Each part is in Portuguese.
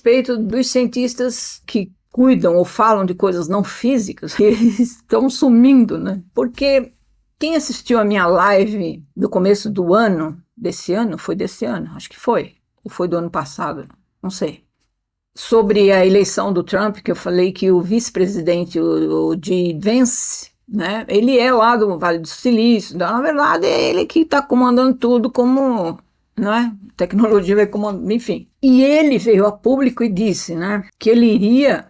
respeito dos cientistas que cuidam ou falam de coisas não físicas, eles estão sumindo, né? Porque quem assistiu a minha live do começo do ano, desse ano, foi desse ano, acho que foi, ou foi do ano passado, não sei, sobre a eleição do Trump, que eu falei que o vice-presidente, o J. Vance, né, ele é lá do Vale do Silício, então, na verdade é ele que está comandando tudo como, né, tecnologia vai comandando, enfim. E ele veio a público e disse, né, que ele iria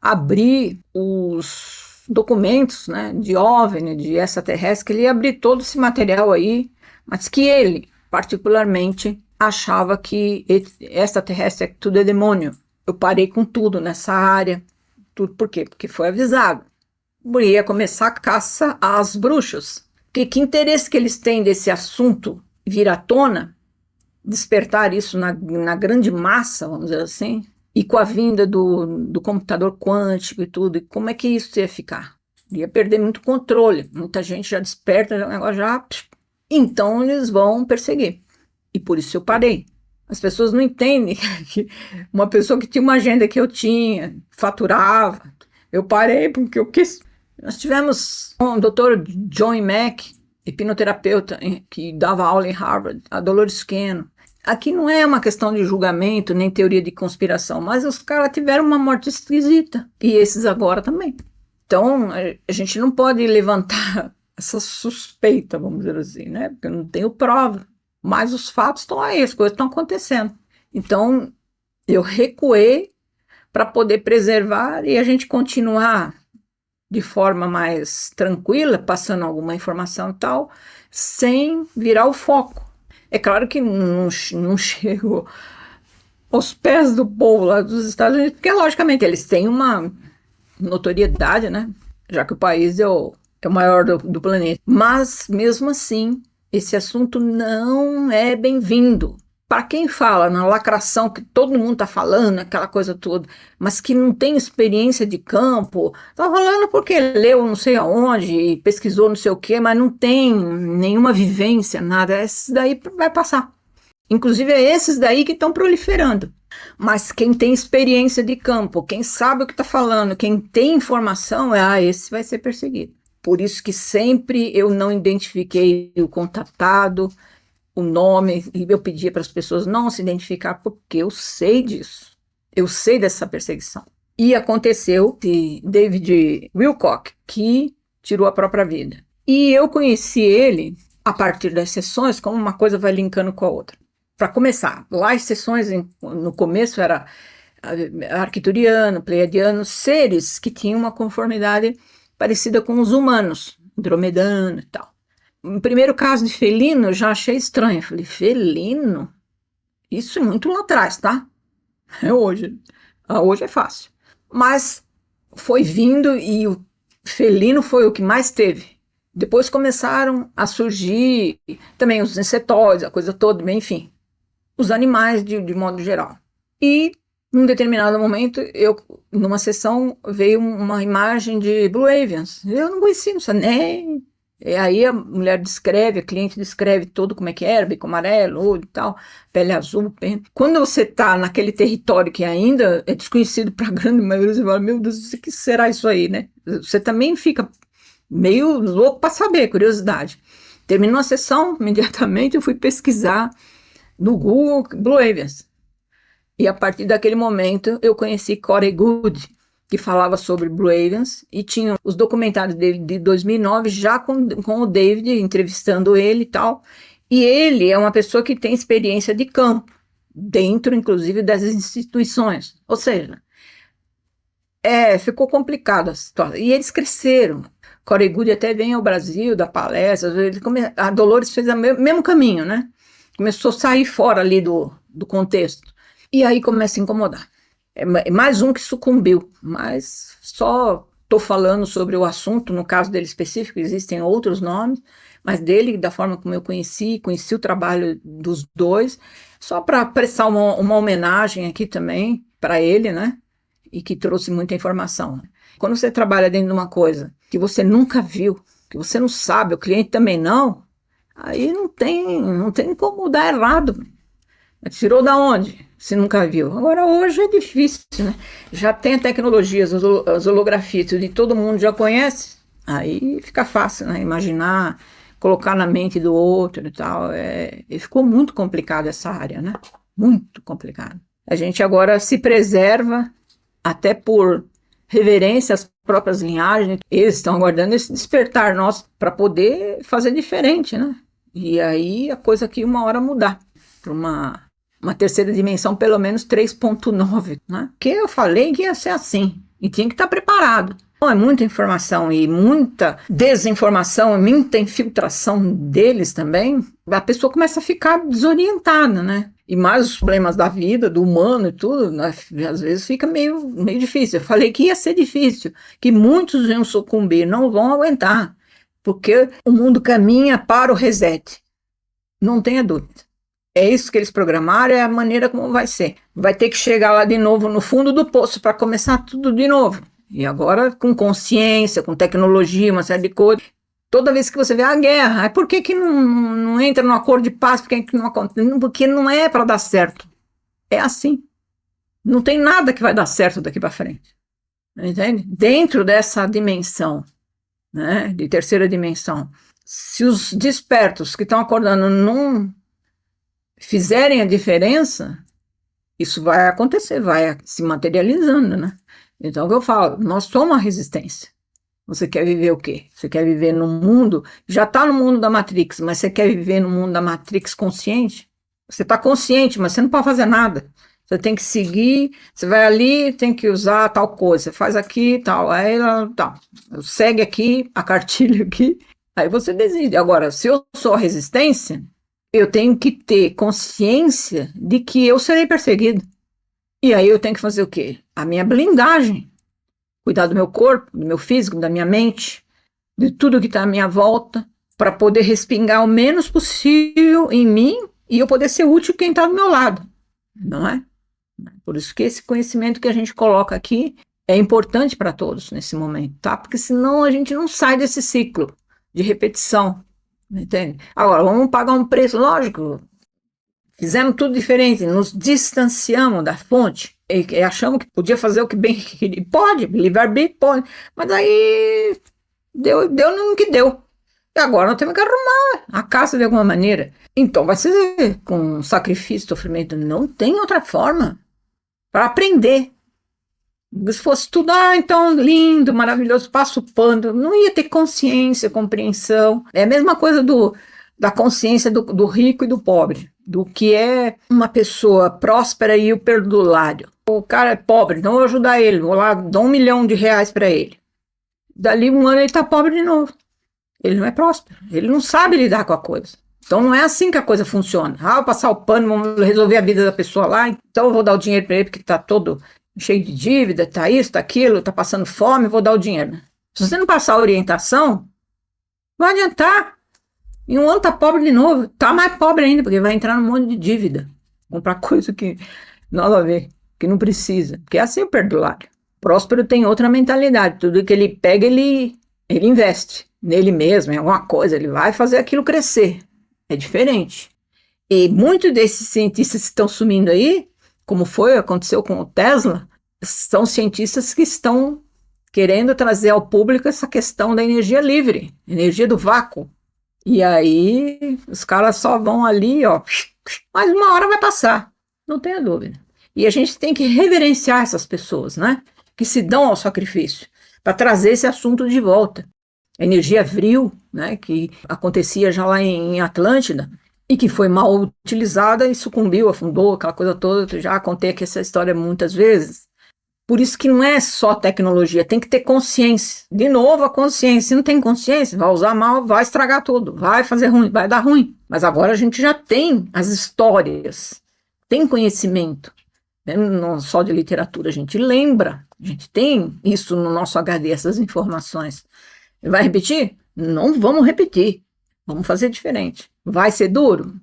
abrir os documentos, né, de OVNI, de extraterrestre, que ele ia abrir todo esse material aí, mas que ele, particularmente, achava que extraterrestre é tudo é demônio. Eu parei com tudo nessa área. Tudo por quê? Porque foi avisado. Ia começar a caça às bruxas. Porque que interesse que eles têm desse assunto vir à tona, despertar isso na grande massa, vamos dizer assim, e com a vinda do computador quântico e tudo, e como é que isso ia ficar? Ia perder muito controle. Muita gente já desperta, o negócio já... Então eles vão perseguir. E por isso eu parei. As pessoas não entendem que uma pessoa que tinha uma agenda que eu tinha, faturava, eu parei porque eu quis. Nós tivemos um doutor John Mack, hipnoterapeuta, que dava aula em Harvard, a Dolores Cannon. Aqui não é uma questão de julgamento, nem teoria de conspiração, mas os caras tiveram uma morte esquisita, e esses agora também. Então, a gente não pode levantar essa suspeita, vamos dizer assim, né? Porque eu não tenho prova. Mas os fatos estão aí, as coisas estão acontecendo. Então, eu recuei para poder preservar e a gente continuar de forma mais tranquila, passando alguma informação e tal, sem virar o foco. É claro que não chego aos pés do povo lá dos Estados Unidos, porque, logicamente, eles têm uma notoriedade, né? Já que o país é o maior do planeta. Mas, mesmo assim, esse assunto não é bem-vindo. Para quem fala na lacração, que todo mundo está falando, aquela coisa toda, mas que não tem experiência de campo, está falando porque leu não sei aonde, pesquisou não sei o quê, mas não tem nenhuma vivência, nada. Esses daí vai passar. Inclusive é esses daí que estão proliferando. Mas quem tem experiência de campo, quem sabe o que está falando, quem tem informação, esse vai ser perseguido. Por isso que sempre eu não identifiquei o contatado, o nome, e eu pedia para as pessoas não se identificar, porque eu sei disso. Eu sei dessa perseguição. E aconteceu de David Wilcock, que tirou a própria vida. E eu conheci ele a partir das sessões, como uma coisa vai linkando com a outra. Para começar, lá as sessões, no começo era arcturiano, pleiadiano, seres que tinham uma conformidade parecida com os humanos, dromedano e tal. No primeiro caso de felino, eu já achei estranho. Eu falei, felino? Isso é muito lá atrás, tá? É hoje. Hoje é fácil. Mas foi vindo e o felino foi o que mais teve. Depois começaram a surgir também os insetóides, a coisa toda, enfim, os animais de modo geral. E num determinado momento, numa sessão, veio uma imagem de Blue Avians. Eu não conhecia, não sabia nem. E aí a mulher descreve, a cliente descreve tudo como é que era, bico amarelo, olho e tal, pele azul, pena. Quando você está naquele território que ainda é desconhecido para a grande maioria, você fala, meu Deus, o que será isso aí, né? Você também fica meio louco para saber, curiosidade. Terminou a sessão, imediatamente eu fui pesquisar no Google Blue Avians. E a partir daquele momento eu conheci Corey Goode, que falava sobre Blue Avians, e tinha os documentários dele de 2009, já com o David, entrevistando ele e tal. E ele é uma pessoa que tem experiência de campo, dentro, inclusive, das instituições. Ou seja, ficou complicado a situação. E eles cresceram. Corey Goode até vem ao Brasil, dar palestras. A Dolores fez o mesmo caminho, né? Começou a sair fora ali do contexto. E aí começa a incomodar. É mais um que sucumbiu, mas só estou falando sobre o assunto, no caso dele específico, existem outros nomes, mas dele, da forma como eu conheci o trabalho dos dois, só para prestar uma homenagem aqui também para ele, né? E que trouxe muita informação. Quando você trabalha dentro de uma coisa que você nunca viu, que você não sabe, o cliente também não, aí não tem como dar errado. Tirou da onde? Se nunca viu. Agora, hoje é difícil, né? Já tem a tecnologia, as holografias, e todo mundo já conhece. Aí fica fácil, né? Imaginar, colocar na mente do outro e tal. E ficou muito complicado essa área, né? Muito complicado. A gente agora se preserva, até por reverência às próprias linhagens. Eles estão aguardando esse despertar nosso para poder fazer diferente, né? E aí a coisa aqui uma hora mudar para uma terceira dimensão, pelo menos 3.9, né? Que eu falei que ia ser assim, e tinha que estar preparado. Então, é muita informação e muita desinformação, muita infiltração deles também. A pessoa começa a ficar desorientada, né? E mais os problemas da vida, do humano e tudo, né? Às vezes fica meio difícil. Eu falei que ia ser difícil, que muitos iam sucumbir, não vão aguentar, porque o mundo caminha para o reset. Não tenha dúvida. É isso que eles programaram, é a maneira como vai ser. Vai ter que chegar lá de novo no fundo do poço para começar tudo de novo. E agora com consciência, com tecnologia, uma série de coisas. Toda vez que você vê a guerra, por que não entra no acordo de paz? Por que não acontece? Porque não é para dar certo. É assim. Não tem nada que vai dar certo daqui para frente. Entende? Dentro dessa dimensão, né, de terceira dimensão, se os despertos que estão acordando não fizerem a diferença, isso vai acontecer, vai se materializando, né? Então, é o que eu falo, nós somos a resistência. Você quer viver o quê? Você quer viver num mundo, já está no mundo da Matrix, mas você quer viver no mundo da Matrix consciente? Você está consciente, mas você não pode fazer nada. Você tem que seguir, você vai ali, tem que usar tal coisa, você faz aqui, tal, aí tal. Segue aqui, a cartilha aqui, aí você decide. Agora, se eu sou a resistência, eu tenho que ter consciência de que eu serei perseguido. E aí eu tenho que fazer o quê? A minha blindagem. Cuidar do meu corpo, do meu físico, da minha mente, de tudo que está à minha volta, para poder respingar o menos possível em mim e eu poder ser útil quem está do meu lado. Não é? Por isso que esse conhecimento que a gente coloca aqui é importante para todos nesse momento, tá? Porque senão a gente não sai desse ciclo de repetição. Entende? Agora, vamos pagar um preço, lógico, fizemos tudo diferente, nos distanciamos da fonte e achamos que podia fazer o que bem pode, livre-arbítrio pode, mas aí deu no que deu. E agora nós temos que arrumar a casa de alguma maneira. Então vai ser com sacrifício, sofrimento, não tem outra forma para aprender. Se fosse tudo, então, lindo, maravilhoso, passo o pano, não ia ter consciência, compreensão. É a mesma coisa da consciência do rico e do pobre, do que é uma pessoa próspera e o perdulário. O cara é pobre, então eu vou ajudar ele, vou lá, dou R$1 milhão para ele. Dali um ano ele está pobre de novo. Ele não é próspero, ele não sabe lidar com a coisa. Então não é assim que a coisa funciona. Vou passar o pano, vamos resolver a vida da pessoa lá, então eu vou dar o dinheiro para ele porque está todo cheio de dívida, tá isso, tá aquilo, tá passando fome, vou dar o dinheiro. Se você não passar a orientação, vai adiantar. Em um ano tá pobre de novo, tá mais pobre ainda, porque vai entrar num monte de dívida. Comprar coisa que nada a ver, que não precisa. Porque é assim o perdulário. Próspero tem outra mentalidade, tudo que ele pega, ele investe nele mesmo, em alguma coisa, ele vai fazer aquilo crescer. É diferente. E muitos desses cientistas que estão sumindo aí, como aconteceu com o Tesla, são cientistas que estão querendo trazer ao público essa questão da energia livre, energia do vácuo. E aí os caras só vão ali, ó, mas uma hora vai passar, não tenha dúvida. E a gente tem que reverenciar essas pessoas, né, que se dão ao sacrifício, para trazer esse assunto de volta. A energia vril, né, que acontecia já lá em Atlântida, e que foi mal utilizada e sucumbiu, afundou, aquela coisa toda. Eu já contei aqui essa história muitas vezes. Por isso que não é só tecnologia, tem que ter consciência. De novo, a consciência. Se não tem consciência, vai usar mal, vai estragar tudo, vai fazer ruim, vai dar ruim. Mas agora a gente já tem as histórias, tem conhecimento, né? Não só de literatura, a gente lembra, a gente tem isso no nosso HD, essas informações. Vai repetir? Não vamos repetir, vamos fazer diferente. Vai ser duro?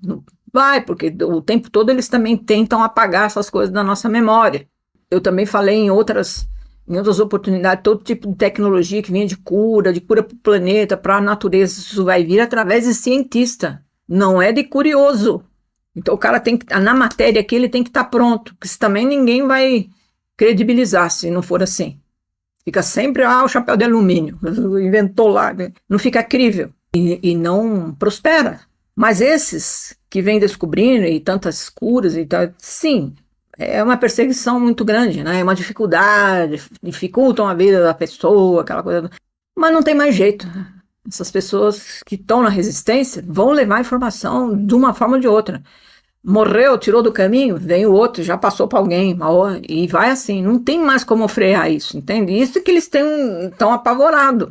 Vai, porque o tempo todo eles também tentam apagar essas coisas da nossa memória. Eu também falei em outras oportunidades, todo tipo de tecnologia que vinha de cura para o planeta, para a natureza, isso vai vir através de cientista, não é de curioso. Então o cara tem que, na matéria aqui, ele tem que estar pronto, porque também ninguém vai credibilizar se não for assim. Fica sempre, o chapéu de alumínio, inventou lá, não fica crível e não prospera. Mas esses que vêm descobrindo e tantas curas e tal, sim, é uma perseguição muito grande, né? É uma dificuldade, dificultam a vida da pessoa, aquela coisa. Mas não tem mais jeito. Essas pessoas que estão na resistência vão levar a informação de uma forma ou de outra. Morreu, tirou do caminho, vem o outro, já passou para alguém, e vai assim, não tem mais como frear isso, entende? Isso que eles estão apavorados.